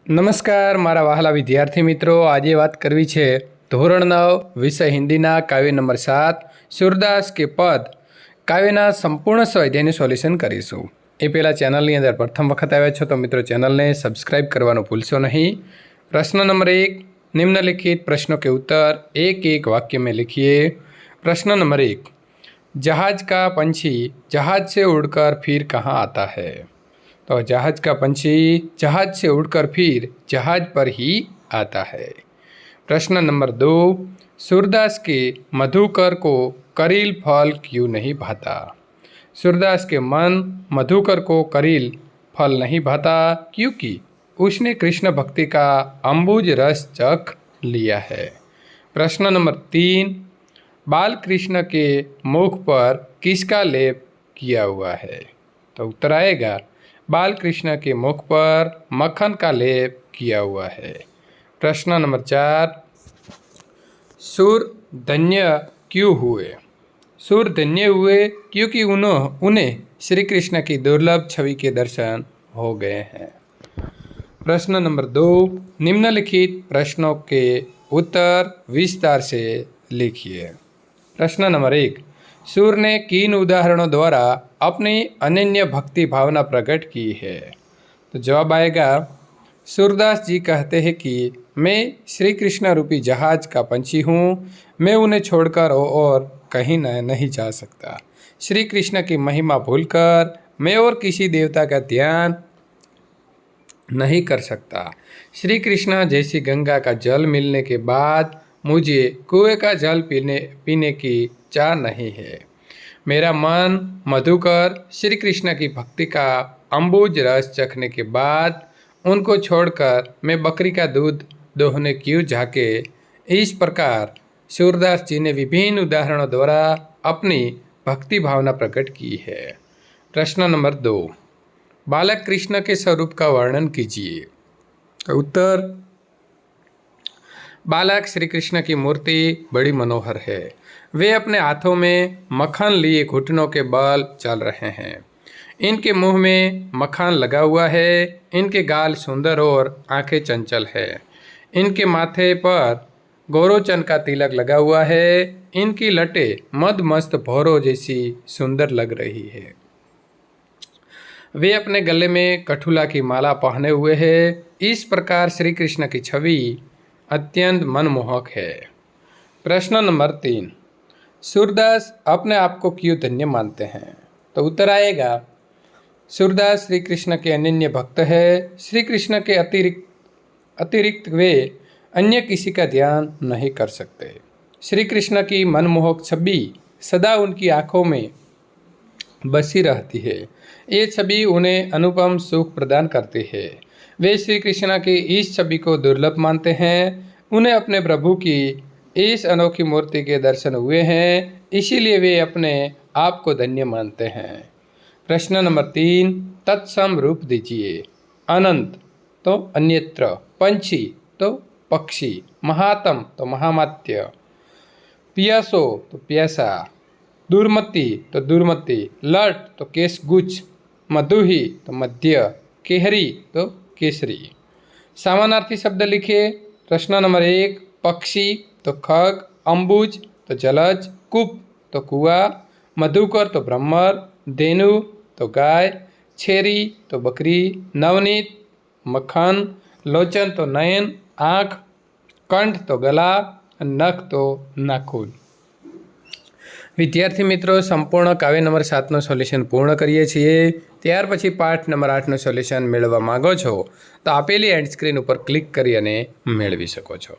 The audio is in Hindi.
નમસ્કાર મારા વહાલા વિદ્યાર્થી મિત્રો, આજે વાત કરવી છે ધોરણ 9 વિષય હિન્દીના કાવ્ય નંબર 7 સૂરદાસ કે પદ કાવ્યના સંપૂર્ણ સ્વાધ્યાયનું સોલ્યુશન કરીશું। એ પહેલાં ચેનલની અંદર પ્રથમ વખત આવ્યા છો તો મિત્રો ચેનલને સબસ્ક્રાઈબ કરવાનું ભૂલશો નહીં। प्रश्न नंबर 1, निम्नलिखित प्रश्नों के उत्तर एक एक वाक्य में लिखिए। प्रश्न नंबर 1, जहाज का पंछी जहाज से उड़कर फिर कहाँ आता है? तो जहाज का पंछी जहाज से उड़कर फिर जहाज पर ही आता है। प्रश्न नंबर 2, सूरदास के मधुकर को करील फल क्यों नहीं भाता? सूरदास के मन मधुकर को करील फल नहीं भाता क्योंकि उसने कृष्ण भक्ति का अम्बुज रस चख लिया है। प्रश्न नंबर 3, बाल कृष्ण के मुख पर किसका लेप किया हुआ है? तो उत्तर आएगा बाल कृष्ण के मुख पर मक्खन का लेप किया हुआ है। प्रश्न नंबर 4, सूर धन्य क्यों हुए? सूर धन्य हुए क्योंकि उन्हें श्री कृष्ण की दुर्लभ छवि के दर्शन हो गए हैं। प्रश्न नंबर 2, निम्नलिखित प्रश्नों के उत्तर विस्तार से लिखिए। प्रश्न नंबर 1, सूर ने किन उदाहरणों द्वारा अपनी अनन्य भक्ति भावना प्रकट की है? तो जवाब आएगा सूरदास जी कहते हैं कि मैं श्री कृष्ण रूपी जहाज का पंछी हूँ, मैं उन्हें छोड़कर और कहीं नहीं जा सकता। श्री कृष्ण की महिमा भूलकर मैं और किसी देवता का ध्यान नहीं कर सकता। श्री कृष्ण जैसी गंगा का जल मिलने के बाद मुझे कुएं का जल पीने की चाह नहीं है। मेरा मन मधुकर श्री कृष्ण की भक्ति का अम्बुज रस चखने के बाद उनको छोड़कर मैं बकरी का दूध दोहने क्यों झाके। इस प्रकार सूरदास जी ने विभिन्न उदाहरणों द्वारा अपनी भक्ति भावना प्रकट की है। प्रश्न नंबर 2, बालक कृष्ण के स्वरूप का वर्णन कीजिए। उत्तर, बालक श्री कृष्ण की मूर्ति बड़ी मनोहर है। वे अपने हाथों में मक्खन लिए घुटनों के बल चल रहे हैं। इनके मुंह में मक्खन लगा हुआ है। इनके गाल सुंदर और आंखें चंचल है। इनके माथे पर गौरोचन का तिलक लगा हुआ है। इनकी लटें मदमस्त भौरों जैसी सुंदर लग रही है। वे अपने गले में कठुला की माला पहने हुए हैं। इस प्रकार श्री कृष्ण की छवि अत्यंत मनमोहक है। प्रश्न नंबर 3, सूरदास अपने आप को क्यों धन्य मानते हैं? तो उत्तर आएगा सूरदास श्री कृष्ण के अनन्य भक्त है। श्री कृष्ण के अतिरिक्त वे अन्य किसी का ध्यान नहीं कर सकते। श्री कृष्ण की मनमोहक छवि सदा उनकी आँखों में बसी रहती है। ये छवि उन्हें अनुपम सुख प्रदान करती है। वे श्री कृष्ण की इस छवि को दुर्लभ मानते हैं। उन्हें अपने प्रभु की इस अनोखी मूर्ति के दर्शन हुए हैं, इसीलिए वे अपने आप को धन्य मानते हैं। प्रश्न नंबर 3, तत्सम रूप दीजिए। अनंत तो अन्यत्र, पंछी तो पक्षी, महात्म तो महामात्य, पियासो तो प्यासा, दुर्मति तो दुर्मति, लट तो केशगुच्छ, मधुही तो मध्य, केहरी तो केसरी। समानार्थी शब्द लिखिए। प्रश्न नंबर 1, पक्षी तो खग, अम्बुज तो जलज, कूप तो कुआ, मधुकर तो ब्रह्मर, धेनु तो गाय, छेरी तो बकरी, नवनीत मक्खन, लोचन तो नयन आँख, कंठ तो गला, नख तो नाखून। विद्यार्थी मित्रों, संपूर्ण काव्य नंबर 7 सोल्यूशन पूर्ण करीए छीए। त्यार पछी पाठ नंबर 8 सोल्यूशन मेळववा मांगो छो तो आपेली एंड स्क्रीन पर क्लिक करी अने मेळवी शको छो।